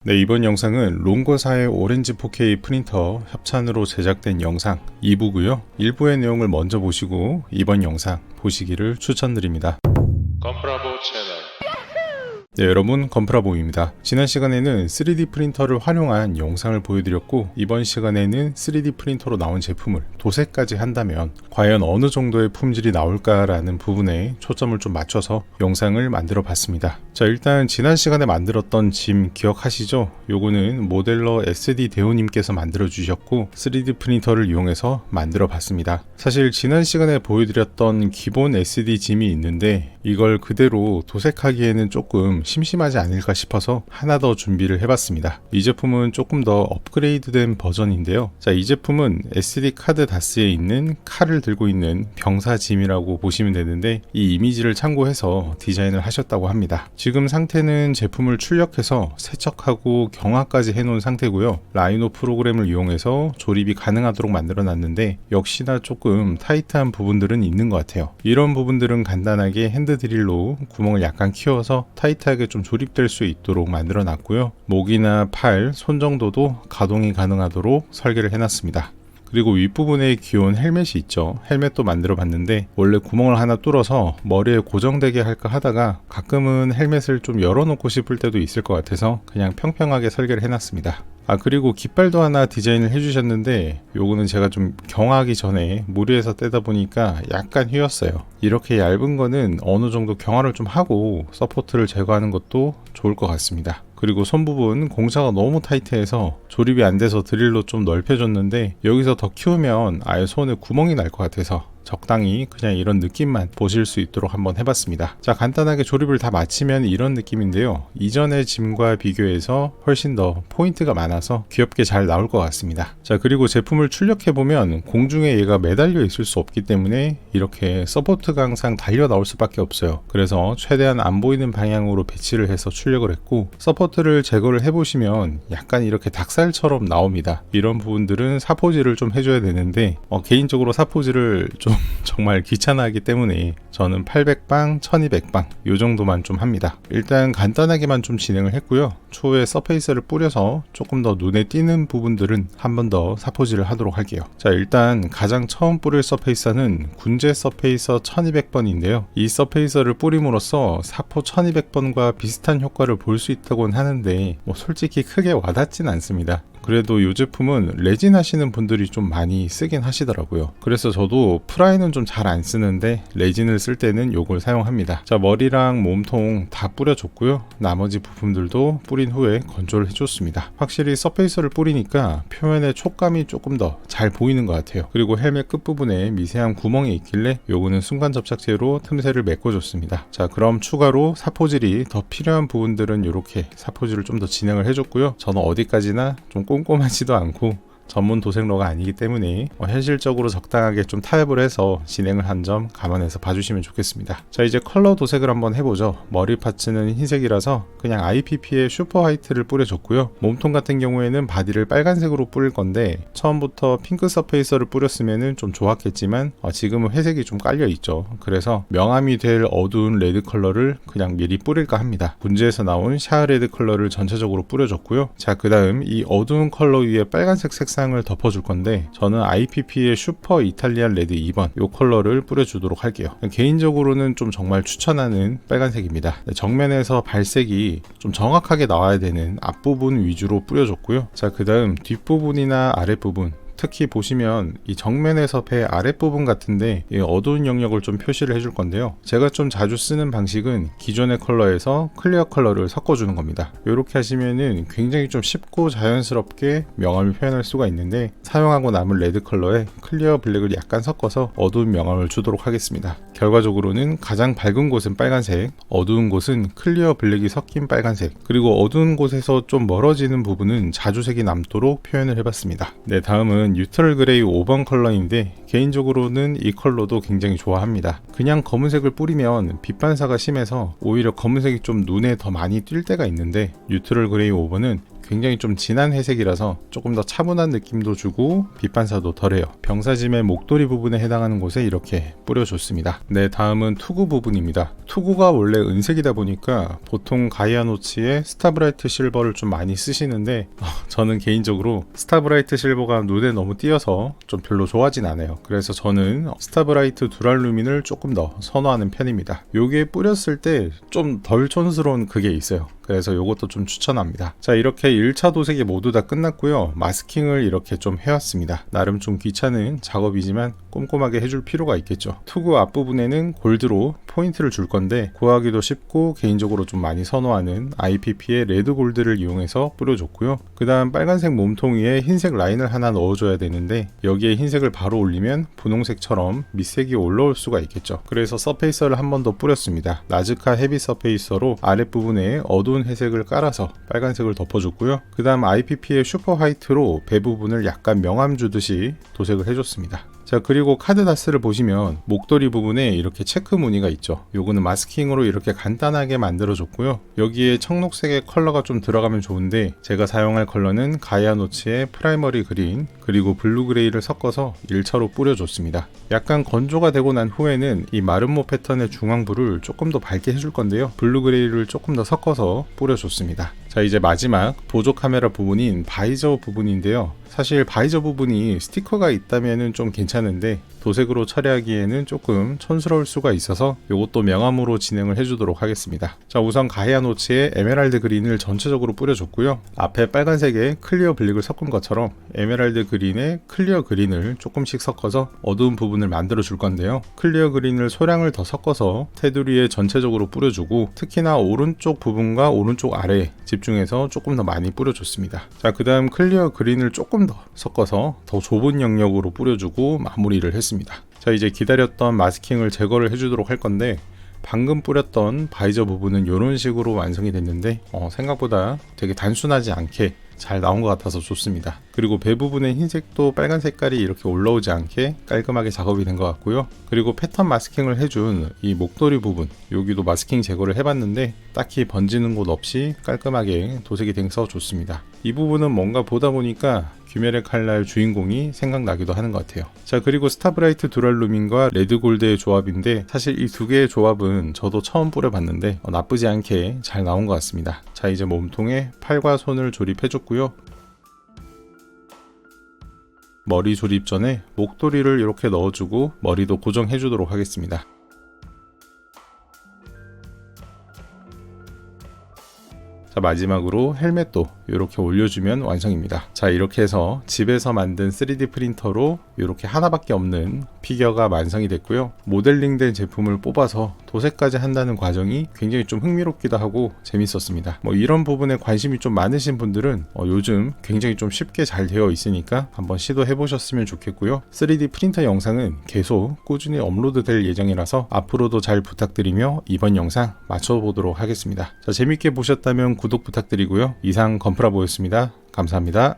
네, 이번 영상은 롱거사의 오렌지 4K 프린터 협찬으로 제작된 영상 2부고요. 1부의 내용을 먼저 보시고 이번 영상 보시기를 추천드립니다. 건프라보 채널. 네, 여러분, 건프라보입니다. 지난 시간에는 3D 프린터를 활용한 영상을 보여드렸고, 이번 시간에는 3D 프린터로 나온 제품을 도색까지 한다면 과연 어느 정도의 품질이 나올까라는 부분에 초점을 좀 맞춰서 영상을 만들어 봤습니다. 자, 일단 지난 시간에 만들었던 짐 기억하시죠? 요거는 모델러 SD 대우님께서 만들어 주셨고 3D 프린터를 이용해서 만들어 봤습니다. 사실 지난 시간에 보여드렸던 기본 SD 짐이 있는데 이걸 그대로 도색하기에는 조금 심심하지 않을까 싶어서 하나 더 준비를 해봤습니다. 이 제품은 조금 더 업그레이드된 버전인데요. 자, 이 제품은 SD 카드 다스에 있는 칼을 들고 있는 병사짐이라고 보시면 되는데 이 이미지를 참고해서 디자인을 하셨다고 합니다. 지금 상태는 제품을 출력해서 세척하고 경화까지 해놓은 상태고요. 라이노 프로그램을 이용해서 조립이 가능하도록 만들어 놨는데 역시나 조금 타이트한 부분들은 있는 것 같아요. 이런 부분들은 간단하게 핸드드릴로 구멍을 약간 키워서 타이트하게 좀 조립될 수 있도록 만들어 놨고요. 목이나 팔, 손 정도도 가동이 가능하도록 설계를 해놨습니다. 그리고 윗부분에 귀여운 헬멧이 있죠. 헬멧도 만들어 봤는데 원래 구멍을 하나 뚫어서 머리에 고정되게 할까 하다가 가끔은 헬멧을 좀 열어놓고 싶을 때도 있을 것 같아서 그냥 평평하게 설계를 해놨습니다. 그리고 깃발도 하나 디자인을 해주셨는데 요거는 제가 좀 경화하기 전에 무리해서 떼다 보니까 약간 휘었어요. 이렇게 얇은 거는 어느 정도 경화를 좀 하고 서포트를 제거하는 것도 좋을 것 같습니다. 그리고 손 부분 공사가 너무 타이트해서 조립이 안 돼서 드릴로 좀 넓혀줬는데 여기서 더 키우면 아예 손에 구멍이 날 것 같아서 적당히 그냥 이런 느낌만 보실 수 있도록 한번 해봤습니다. 자, 간단하게 조립을 다 마치면 이런 느낌인데요. 이전의 짐과 비교해서 훨씬 더 포인트가 많아서 귀엽게 잘 나올 것 같습니다. 자, 그리고 제품을 출력해보면 공중에 얘가 매달려 있을 수 없기 때문에 이렇게 서포트가 항상 달려 나올 수밖에 없어요. 그래서 최대한 안 보이는 방향으로 배치를 해서 출력을 했고 서포트를 제거를 해보시면 약간 이렇게 닭살처럼 나옵니다. 이런 부분들은 사포질을 좀 해줘야 되는데 개인적으로 사포질을 좀 정말 귀찮아하기 때문에 저는 800방, 1200방 요 정도만 좀 합니다. 일단 간단하게만 좀 진행을 했고요. 추후에 서페이서를 뿌려서 조금 더 눈에 띄는 부분들은 한 번 더 사포질을 하도록 할게요. 자, 일단 가장 처음 뿌릴 서페이서는 군제 서페이서 1200번인데요. 이 서페이서를 뿌림으로써 사포 1200번과 비슷한 효과를 볼 수 있다고는 하는데 솔직히 크게 와닿진 않습니다. 그래도 이 제품은 레진 하시는 분들이 좀 많이 쓰긴 하시더라고요. 그래서 저도 프라이는 좀 잘 안 쓰는데 레진을 쓸 때는 이걸 사용합니다. 자, 머리랑 몸통 다 뿌려줬고요. 나머지 부품들도 뿌린 후에 건조를 해줬습니다. 확실히 서페이서를 뿌리니까 표면의 촉감이 조금 더 잘 보이는 것 같아요. 그리고 헬멧 끝부분에 미세한 구멍이 있길래 요거는 순간 접착제로 틈새를 메꿔줬습니다. 자, 그럼 추가로 사포질이 더 필요한 부분들은 이렇게 사포질을 좀 더 진행을 해줬고요. 저는 어디까지나 좀 꼼꼼하지도 않고 전문 도색러가 아니기 때문에 현실적으로 적당하게 좀 타협을 해서 진행을 한 점 감안해서 봐주시면 좋겠습니다. 자, 이제 컬러 도색을 한번 해보죠. 머리 파츠는 흰색이라서 그냥 IPP에 슈퍼 화이트를 뿌려줬고요. 몸통 같은 경우에는 바디를 빨간색으로 뿌릴 건데 처음부터 핑크 서페이서를 뿌렸으면 좀 좋았겠지만 지금은 회색이 좀 깔려 있죠. 그래서 명암이 될 어두운 레드 컬러를 그냥 미리 뿌릴까 합니다. 군제에서 나온 샤아 레드 컬러를 전체적으로 뿌려줬고요. 자, 그 다음 이 어두운 컬러 위에 빨간색 색상을 덮어줄 건데 저는 IPP의 슈퍼 이탈리안 레드 2번 이 컬러를 뿌려주도록 할게요. 개인적으로는 좀 정말 추천하는 빨간색입니다. 정면에서 발색이 좀 정확하게 나와야 되는 앞부분 위주로 뿌려줬고요. 자, 그 다음 뒷부분이나 아랫부분 특히 보시면 이 정면에서 배 아랫부분 같은데 이 어두운 영역을 좀 표시를 해줄 건데요. 제가 좀 자주 쓰는 방식은 기존의 컬러에서 클리어 컬러를 섞어주는 겁니다. 이렇게 하시면은 굉장히 좀 쉽고 자연스럽게 명암을 표현할 수가 있는데 사용하고 남은 레드 컬러에 클리어 블랙을 약간 섞어서 어두운 명암을 주도록 하겠습니다. 결과적으로는 가장 밝은 곳은 빨간색, 어두운 곳은 클리어 블랙이 섞인 빨간색, 그리고 어두운 곳에서 좀 멀어지는 부분은 자주색이 남도록 표현을 해봤습니다. 네, 다음은 뉴트럴 그레이 5번 컬러인데 개인적으로는 이 컬러도 굉장히 좋아합니다. 그냥 검은색을 뿌리면 빛 반사가 심해서 오히려 검은색이 좀 눈에 더 많이 띌 때가 있는데 뉴트럴 그레이 5번은 굉장히 좀 진한 회색이라서 조금 더 차분한 느낌도 주고 빛 반사도 덜해요. 병사짐의 목도리 부분에 해당하는 곳에 이렇게 뿌려줬습니다. 네, 다음은 투구 부분입니다. 투구가 원래 은색이다 보니까 보통 가이아노치에 스타브라이트 실버를 좀 많이 쓰시는데 저는 개인적으로 스타브라이트 실버가 눈에 너무 띄어서 좀 별로 좋아하진 않아요. 그래서 저는 스타브라이트 두랄루민을 조금 더 선호하는 편입니다. 요게 뿌렸을 때 좀 덜 촌스러운 그게 있어요. 그래서 요것도 좀 추천합니다. 자, 이렇게 1차 도색이 모두 다 끝났고요. 마스킹을 이렇게 좀 해왔습니다. 나름 좀 귀찮은 작업이지만 꼼꼼하게 해줄 필요가 있겠죠. 투구 앞부분에는 골드로 포인트를 줄 건데 구하기도 쉽고 개인적으로 좀 많이 선호하는 IPP의 레드 골드를 이용해서 뿌려줬고요. 그 다음 빨간색 몸통 위에 흰색 라인을 하나 넣어줘야 되는데 여기에 흰색을 바로 올리면 분홍색처럼 밑색이 올라올 수가 있겠죠. 그래서 서페이서를 한 번 더 뿌렸습니다. 나즈카 헤비 서페이서로 아랫부분에 어두운 회색을 깔아서 빨간색을 덮어줬고요. 그 다음 IPP의 슈퍼 화이트로 배 부분을 약간 명암 주듯이 도색을 해줬습니다. 자, 그리고 카드 다스를 보시면 목도리 부분에 이렇게 체크 무늬가 있죠. 요거는 마스킹으로 이렇게 간단하게 만들어줬고요. 여기에 청록색의 컬러가 좀 들어가면 좋은데 제가 사용할 컬러는 가이아노치의 프라이머리 그린 그리고 블루 그레이를 섞어서 1차로 뿌려줬습니다. 약간 건조가 되고 난 후에는 이 마름모 패턴의 중앙부를 조금 더 밝게 해줄 건데요. 블루 그레이를 조금 더 섞어서 뿌려줬습니다. 자, 이제 마지막 보조 카메라 부분인 바이저 부분인데요. 사실 바이저 부분이 스티커가 있다면 좀 괜찮은데 도색으로 처리하기에는 조금 촌스러울 수가 있어서 이것도 명암으로 진행을 해주도록 하겠습니다. 자, 우선 가이아노치의 에메랄드 그린을 전체적으로 뿌려줬고요. 앞에 빨간색에 클리어 블랙을 섞은 것처럼 에메랄드 그린에 클리어 그린을 조금씩 섞어서 어두운 부분을 만들어 줄 건데요. 클리어 그린을 소량을 더 섞어서 테두리에 전체적으로 뿌려주고 특히나 오른쪽 부분과 오른쪽 아래에 집중해서 조금 더 많이 뿌려줬습니다. 자, 그 다음 클리어 그린을 조금 더 섞어서 더 좁은 영역으로 뿌려주고 마무리를 했습니다. 자, 이제 기다렸던 마스킹을 제거를 해주도록 할 건데 방금 뿌렸던 바이저 부분은 이런 식으로 완성이 됐는데 생각보다 되게 단순하지 않게 잘 나온 것 같아서 좋습니다. 그리고 배 부분의 흰색도 빨간 색깔이 이렇게 올라오지 않게 깔끔하게 작업이 된 것 같고요. 그리고 패턴 마스킹을 해준 이 목도리 부분 여기도 마스킹 제거를 해봤는데 딱히 번지는 곳 없이 깔끔하게 도색이 돼서 좋습니다. 이 부분은 뭔가 보다 보니까 귀멸의 칼날 주인공이 생각나기도 하는 것 같아요. 자, 그리고 스타브라이트 두랄루민과 레드골드의 조합인데 사실 이 두 개의 조합은 저도 처음 뿌려봤는데 나쁘지 않게 잘 나온 것 같습니다. 자, 이제 몸통에 팔과 손을 조립해줬고요. 머리 조립 전에 목도리를 이렇게 넣어주고 머리도 고정해주도록 하겠습니다. 자, 마지막으로 헬멧도 이렇게 올려주면 완성입니다. 자, 이렇게 해서 집에서 만든 3D 프린터로 이렇게 하나밖에 없는 피규어가 완성이 됐고요. 모델링된 제품을 뽑아서 도색까지 한다는 과정이 굉장히 좀 흥미롭기도 하고 재밌었습니다. 이런 부분에 관심이 좀 많으신 분들은 요즘 굉장히 좀 쉽게 잘 되어 있으니까 한번 시도해 보셨으면 좋겠고요. 3D 프린터 영상은 계속 꾸준히 업로드 될 예정이라서 앞으로도 잘 부탁드리며 이번 영상 마쳐보도록 하겠습니다. 자, 재밌게 보셨다면 구독 부탁드리고요. 이상 건프라보였습니다. 감사합니다.